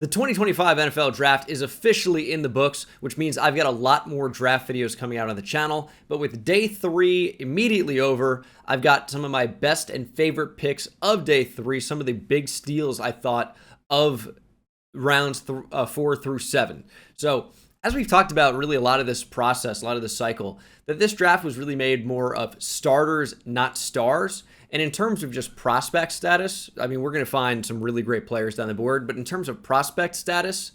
The 2025 NFL Draft is officially in the books, which means I've got a lot more draft videos coming out on the channel. But with day 3 immediately over, I've got some of my best and favorite picks of day 3, some of the big steals I thought of rounds 4 through 7. So as we've talked about really a lot of this process, a lot of this cycle, that this draft was really made more of starters, not stars. And in terms of just prospect status, I mean, we're going to find some really great players down the board, but in terms of prospect status,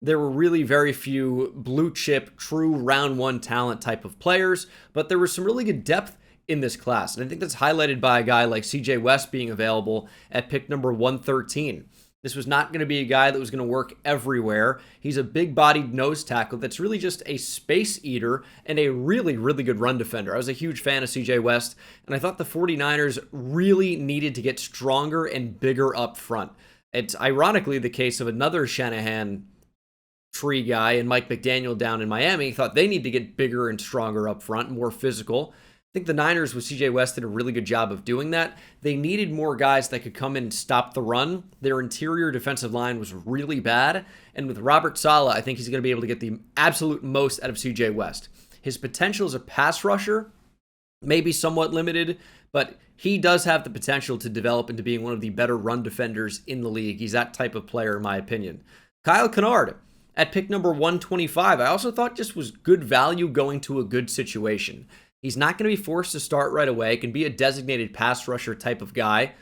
there were really very few blue chip, true round one talent type of players, but there was some really good depth in this class. And I think that's highlighted by a guy like CJ West being available at pick number 113. This was not going to be a guy that was going to work everywhere. He's a big-bodied nose tackle that's really just a space eater and a really, really good run defender. I was a huge fan of CJ West, and I thought the 49ers really needed to get stronger and bigger up front. It's ironically the case of another Shanahan tree guy and Mike McDaniel down in Miami. Thought they need to get bigger and stronger up front, more physical. I think the Niners with CJ West did a really good job of doing that. They needed more guys that could come in and stop the run. Their interior defensive line was really bad. And with Robert Saleh, I think he's going to be able to get the absolute most out of CJ West. His potential as a pass rusher may be somewhat limited, but he does have the potential to develop into being one of the better run defenders in the league. He's that type of player, in my opinion. Kyle Kennard at pick number 125. I also thought just was good value going to a good situation. He's not going to be forced to start right away. Can be a designated pass rusher type of guy.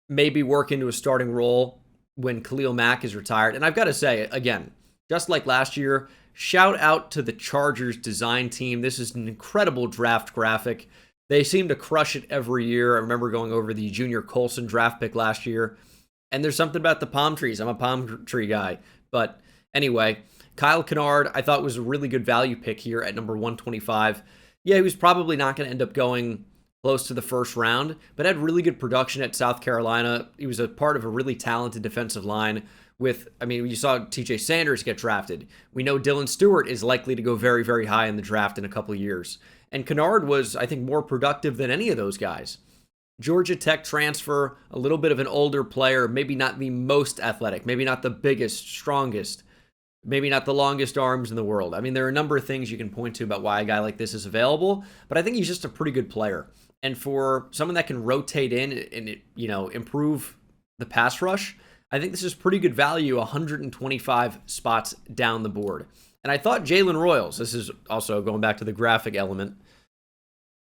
Maybe work into a starting role when Khalil Mack is retired. And I've got to say, again, just like last year, shout out to the Chargers design team. This is an incredible draft graphic. They seem to crush it every year. I remember going over the Junior Colson draft pick last year. And there's something about the palm trees. I'm a palm tree guy. But anyway, Kyle Kennard, I thought was a really good value pick here at number 125. Yeah, he was probably not going to end up going close to the first round, but had really good production at South Carolina. He was a part of a really talented defensive line with, I mean, you saw TJ Sanders get drafted. We know Dylan Stewart is likely to go very, very high in the draft in a couple of years. And Kennard was, I think, more productive than any of those guys. Georgia Tech transfer, a little bit of an older player, maybe not the most athletic, maybe not the biggest, strongest, maybe not the longest arms in the world. I mean, there are a number of things you can point to about why a guy like this is available, but I think he's just a pretty good player. And for someone that can rotate in and, improve the pass rush, I think this is pretty good value, 125 spots down the board. And I thought Jalen Royals, this is also going back to the graphic element,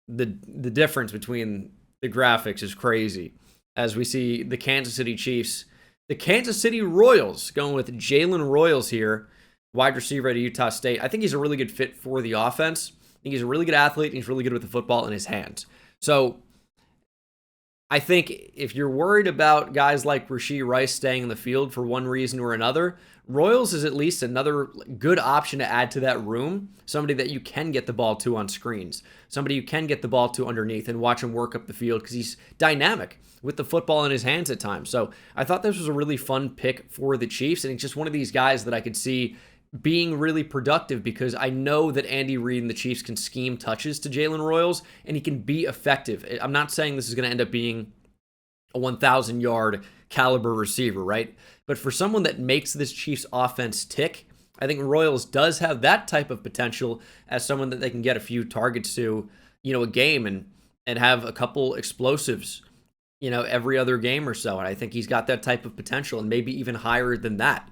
the difference between the graphics is crazy. As we see the Kansas City Chiefs, the Kansas City Royals going with Jalen Royals here, wide receiver at Utah State. I think he's a really good fit for the offense. I think he's a really good athlete, and he's really good with the football in his hands. So I think if you're worried about guys like Rashee Rice staying in the field for one reason or another, Royals is at least another good option to add to that room. Somebody that you can get the ball to on screens. Somebody you can get the ball to underneath and watch him work up the field because he's dynamic with the football in his hands at times. So I thought this was a really fun pick for the Chiefs, and it's just one of these guys that I could see being really productive because I know that Andy Reid and the Chiefs can scheme touches to Jalen Royals, and he can be effective. I'm not saying this is going to end up being a 1,000-yard caliber receiver, right? But for someone that makes this Chiefs offense tick, I think Royals does have that type of potential as someone that they can get a few targets to, a game and have a couple explosives, every other game or so. And I think he's got that type of potential and maybe even higher than that.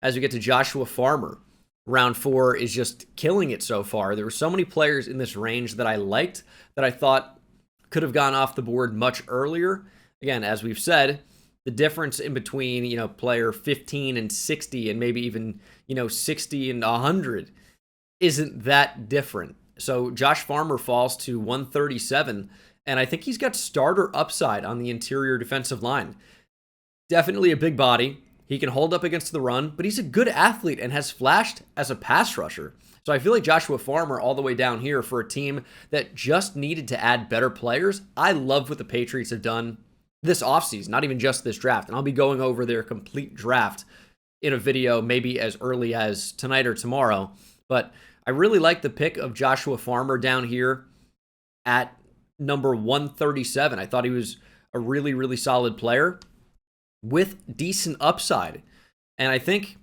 As we get to Joshua Farmer, round 4 is just killing it so far. There were so many players in this range that I liked that I thought could have gone off the board much earlier. Again, as we've said, the difference in between, player 15 and 60 and maybe even, 60 and 100 isn't that different. So Josh Farmer falls to 137, and I think he's got starter upside on the interior defensive line. Definitely a big body. He can hold up against the run, but he's a good athlete and has flashed as a pass rusher. So I feel like Joshua Farmer all the way down here for a team that just needed to add better players. I love what the Patriots have done this offseason, not even just this draft. And I'll be going over their complete draft in a video maybe as early as tonight or tomorrow. But I really like the pick of Joshua Farmer down here at number 137. I thought he was a really, really solid player with decent upside. And I think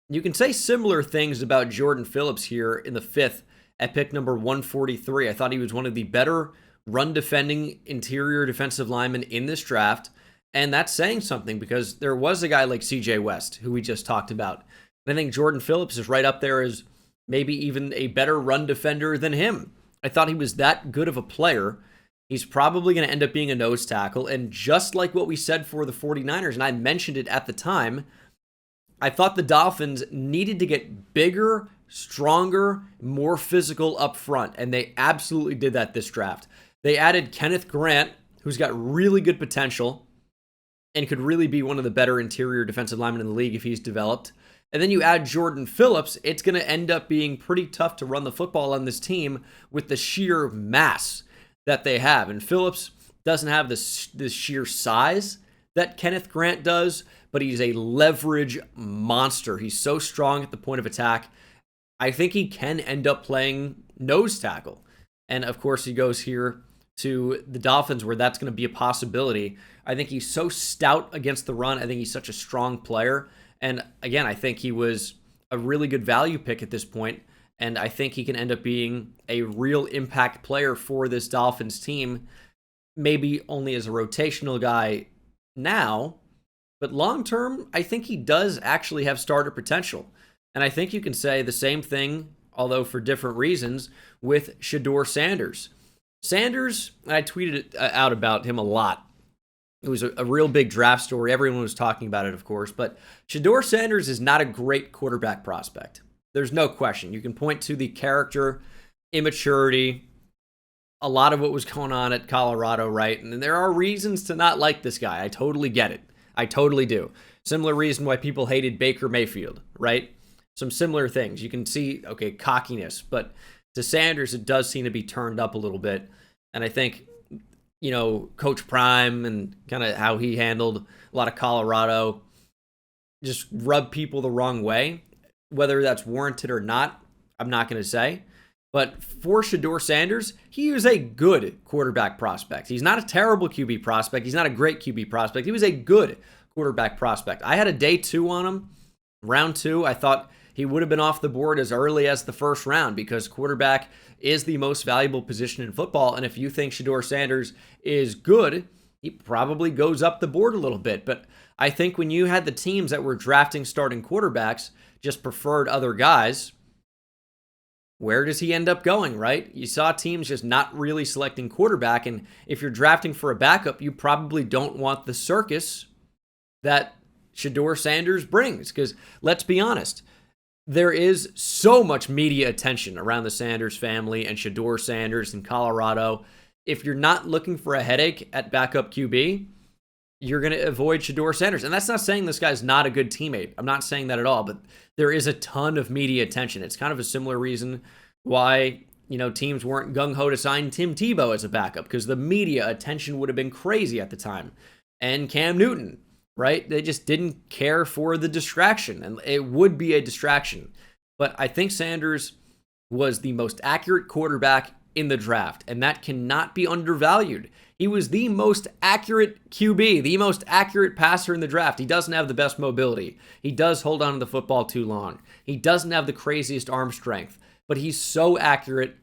you can say similar things about Jordan Phillips here in the 5th at pick number 143. I thought he was one of the better run defending interior defensive linemen in this draft. And that's saying something because there was a guy like CJ West, who we just talked about. And I think Jordan Phillips is right up there as maybe even a better run defender than him. I thought he was that good of a player. He's probably going to end up being a nose tackle. And just like what we said for the 49ers, and I mentioned it at the time, I thought the Dolphins needed to get bigger, stronger, more physical up front. And they absolutely did that this draft. They added Kenneth Grant, who's got really good potential and could really be one of the better interior defensive linemen in the league if he's developed. And then you add Jordan Phillips, it's going to end up being pretty tough to run the football on this team with the sheer mass that they have. And Phillips doesn't have this sheer size that Kenneth Grant does, but he's a leverage monster. He's so strong at the point of attack. I think he can end up playing nose tackle. And of course, he goes here to the Dolphins where that's going to be a possibility. I think he's so stout against the run. I think he's such a strong player. And again, I think he was a really good value pick at this point. And I think he can end up being a real impact player for this Dolphins team. Maybe only as a rotational guy now, but long term, I think he does actually have starter potential. And I think you can say the same thing, although for different reasons, with Shedeur Sanders. Sanders, I tweeted out about him a lot. It was a real big draft story. Everyone was talking about it, of course. But Shedeur Sanders is not a great quarterback prospect. There's no question. You can point to the character, immaturity, a lot of what was going on at Colorado, right? And there are reasons to not like this guy. I totally get it. I totally do. Similar reason why people hated Baker Mayfield, right? Some similar things. You can see, okay, cockiness. But to Sanders, it does seem to be turned up a little bit. And I think, you know, Coach Prime and kind of how he handled a lot of Colorado just rubbed people the wrong way. Whether that's warranted or not, I'm not going to say. But for Shedeur Sanders, he was a good quarterback prospect. He's not a terrible QB prospect. He's not a great QB prospect. He was a good quarterback prospect. I had a day 2 on him. Round 2, I thought he would have been off the board as early as the first round because quarterback is the most valuable position in football. And if you think Shedeur Sanders is good, he probably goes up the board a little bit. But I think when you had the teams that were drafting starting quarterbacks just preferred other guys, where does he end up going, right? You saw teams just not really selecting quarterback. And if you're drafting for a backup, you probably don't want the circus that Shedeur Sanders brings. Because let's be honest, there is so much media attention around the Sanders family and Shedeur Sanders in Colorado. If you're not looking for a headache at backup QB, you're going to avoid Shedeur Sanders. And that's not saying this guy's not a good teammate. I'm not saying that at all, but there is a ton of media attention. It's kind of a similar reason why, you know, teams weren't gung-ho to sign Tim Tebow as a backup because the media attention would have been crazy at the time. And Cam Newton, right? They just didn't care for the distraction, and it would be a distraction. But I think Sanders was the most accurate quarterback in the draft, and that cannot be undervalued. He was the most accurate QB, the most accurate passer in the draft. He doesn't have the best mobility. He does hold on to the football too long. He doesn't have the craziest arm strength, but he's so accurate.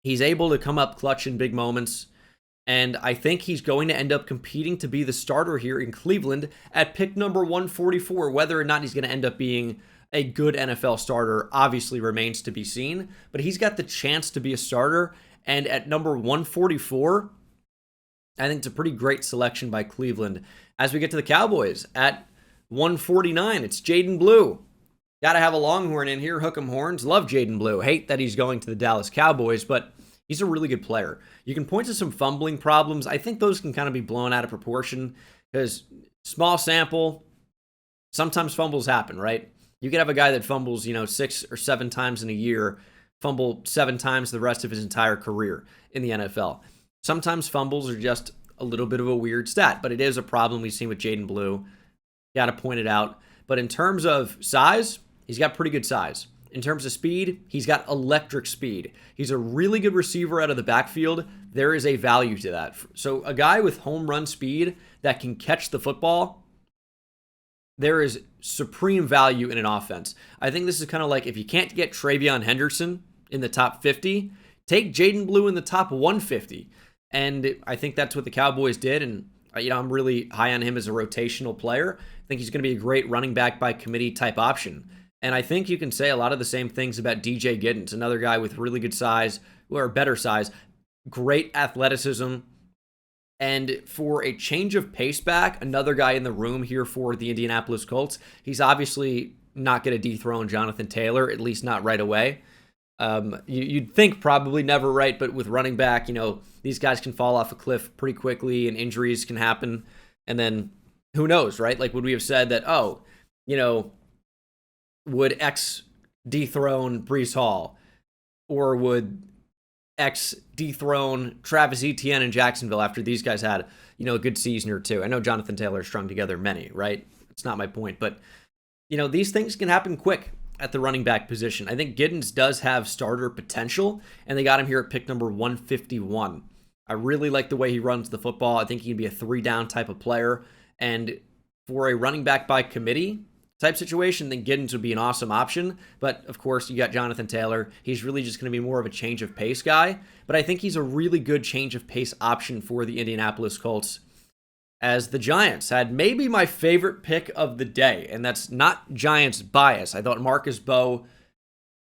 He's able to come up clutch in big moments, and I think he's going to end up competing to be the starter here in Cleveland at pick number 144. Whether or not he's going to end up being a good NFL starter obviously remains to be seen, but he's got the chance to be a starter, and at number 144, I think it's a pretty great selection by Cleveland. As we get to the Cowboys at 149, it's Jaden Blue. Got to have a Longhorn in here, hook 'em horns. Love Jaden Blue. Hate that he's going to the Dallas Cowboys, but he's a really good player. You can point to some fumbling problems. I think those can kind of be blown out of proportion because small sample, sometimes fumbles happen, right? You could have a guy that fumbles, 6 or 7 times in a year, fumble 7 times the rest of his entire career in the NFL. Sometimes fumbles are just a little bit of a weird stat, but it is a problem we've seen with Jaden Blue. Got to point it out. But in terms of size, he's got pretty good size. In terms of speed, he's got electric speed. He's a really good receiver out of the backfield. There is a value to that. So a guy with home run speed that can catch the football, there is supreme value in an offense. I think this is kind of like if you can't get Travion Henderson in the top 50, take Jaden Blue in the top 150. And I think that's what the Cowboys did. And, I'm really high on him as a rotational player. I think he's going to be a great running back by committee type option. And I think you can say a lot of the same things about DJ Giddens, another guy with really good size, or better size, great athleticism. And for a change of pace back, another guy in the room here for the Indianapolis Colts. He's obviously not going to dethrone Jonathan Taylor, at least not right away. You'd think probably never, right? But with running back, these guys can fall off a cliff pretty quickly and injuries can happen. And then who knows, right? Like, would we have said that, would X dethrone Breece Hall? Or would X dethrone Travis Etienne in Jacksonville after these guys had, a good season or two? I know Jonathan Taylor strung together many, right? It's not my point. But, these things can happen quick at the running back position. I think Giddens does have starter potential, and they got him here at pick number 151. I really like the way he runs the football. I think he can be a 3-down type of player. And for a running back by committee type situation, then Giddens would be an awesome option. But, of course, you got Jonathan Taylor. He's really just going to be more of a change of pace guy. But I think he's a really good change of pace option for the Indianapolis Colts, as the Giants had maybe my favorite pick of the day, and that's not Giants bias. I thought Marcus Bowe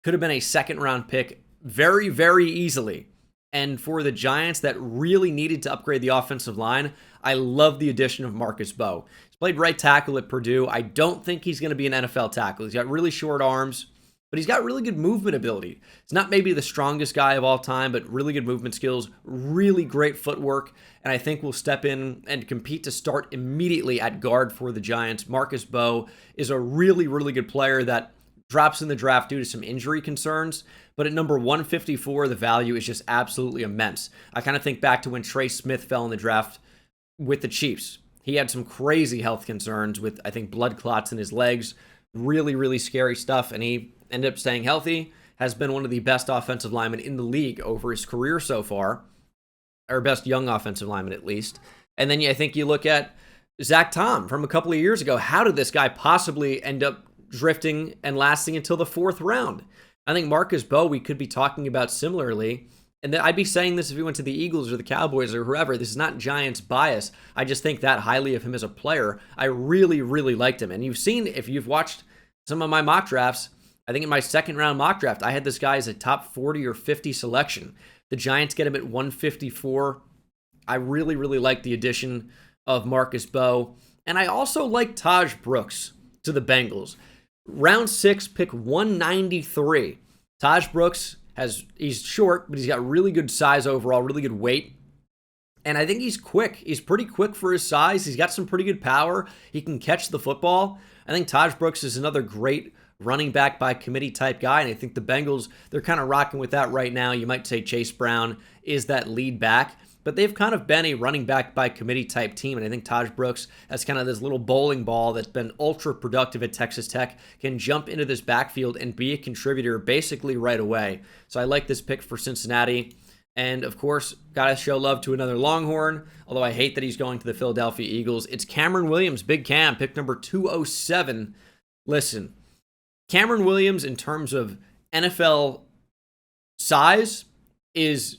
could have been a second-round pick very, very easily. And for the Giants that really needed to upgrade the offensive line, I love the addition of Marcus Bowe. He's played right tackle at Purdue. I don't think he's going to be an NFL tackle. He's got really short arms, but he's got really good movement ability. He's not maybe the strongest guy of all time, but really good movement skills, really great footwork, and I think will step in and compete to start immediately at guard for the Giants. Marcus Bowe is a really, really good player that drops in the draft due to some injury concerns, but at number 154, the value is just absolutely immense. I kind of think back to when Trey Smith fell in the draft with the Chiefs. He had some crazy health concerns with, I think, blood clots in his legs. Really, really scary stuff, and he ended up staying healthy, has been one of the best offensive linemen in the league over his career so far, or best young offensive lineman at least. And then I think you look at Zach Tom from a couple of years ago. How did this guy possibly end up drifting and lasting until the 4th round? I think Marcus Bowe we could be talking about similarly. And I'd be saying this if he went to the Eagles or the Cowboys or whoever. This is not Giants bias. I just think that highly of him as a player. I really, really liked him. And you've seen, if you've watched some of my mock drafts, I think in my 2nd round mock draft, I had this guy as a top 40 or 50 selection. The Giants get him at 154. I really, really like the addition of Marcus Bowe. And I also like Taj Brooks to the Bengals. Round 6, pick 193. Taj Brooks he's short, but he's got really good size overall, really good weight. And I think he's quick. He's pretty quick for his size. He's got some pretty good power. He can catch the football. I think Taj Brooks is another great running back by committee type guy. And I think the Bengals, they're kind of rocking with that right now. You might say Chase Brown is that lead back, but they've kind of been a running back by committee type team. And I think Taj Brooks, as kind of this little bowling ball that's been ultra productive at Texas Tech, can jump into this backfield and be a contributor basically right away. So I like this pick for Cincinnati. And of course, gotta show love to another Longhorn, although I hate that he's going to the Philadelphia Eagles. It's Cameron Williams, Big Cam, pick number 207. Listen, Cameron Williams, in terms of NFL size, is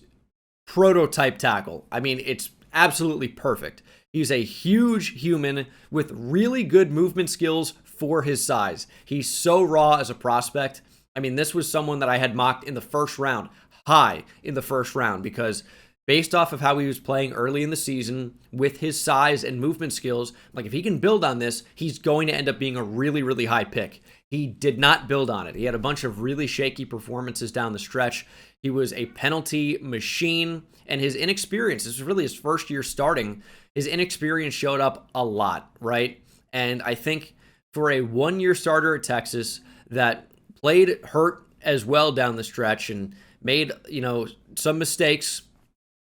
prototype tackle. I mean, it's absolutely perfect. He's a huge human with really good movement skills for his size. He's so raw as a prospect. I mean, this was someone that I had mocked in the 1st round, high in the 1st round, because based off of how he was playing early in the season with his size and movement skills, like if he can build on this, he's going to end up being a really, really high pick. He did not build on it. He had a bunch of really shaky performances down the stretch. He was a penalty machine, and his inexperience, this was really his 1st year starting, his inexperience showed up a lot, right? And I think for a 1-year starter at Texas that played hurt as well down the stretch and made, some mistakes,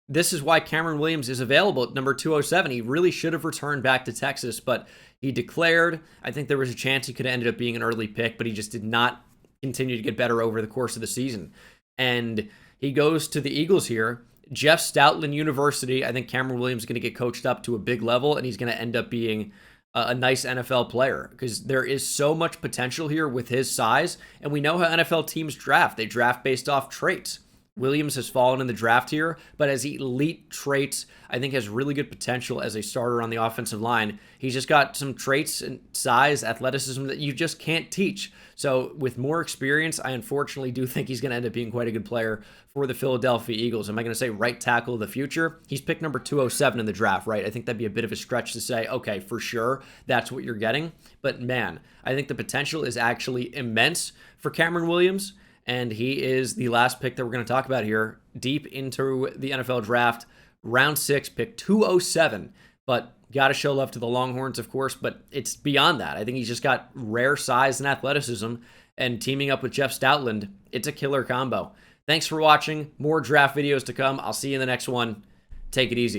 this is why Cameron Williams is available at number 207. He really should have returned back to Texas, but he declared. I think there was a chance he could have ended up being an early pick, but he just did not continue to get better over the course of the season. And he goes to the Eagles here. Jeff Stoutland University. I think Cameron Williams is going to get coached up to a big level, and he's going to end up being a nice NFL player, because there is so much potential here with his size. And we know how NFL teams draft. They draft based off traits. Williams has fallen in the draft here, but has elite traits. I think has really good potential as a starter on the offensive line. He's just got some traits and size, athleticism that you just can't teach. So with more experience, I unfortunately do think he's going to end up being quite a good player for the Philadelphia Eagles. Am I going to say right tackle of the future? He's picked number 207 in the draft, right? I think that'd be a bit of a stretch to say, okay, for sure, that's what you're getting. But man, I think the potential is actually immense for Cameron Williams. And he is the last pick that we're going to talk about here, deep into the NFL draft, round 6, pick 207. But got to show love to the Longhorns, of course, but it's beyond that. I think he's just got rare size and athleticism, and teaming up with Jeff Stoutland, it's a killer combo. Thanks for watching. More draft videos to come. I'll see you in the next one. Take it easy.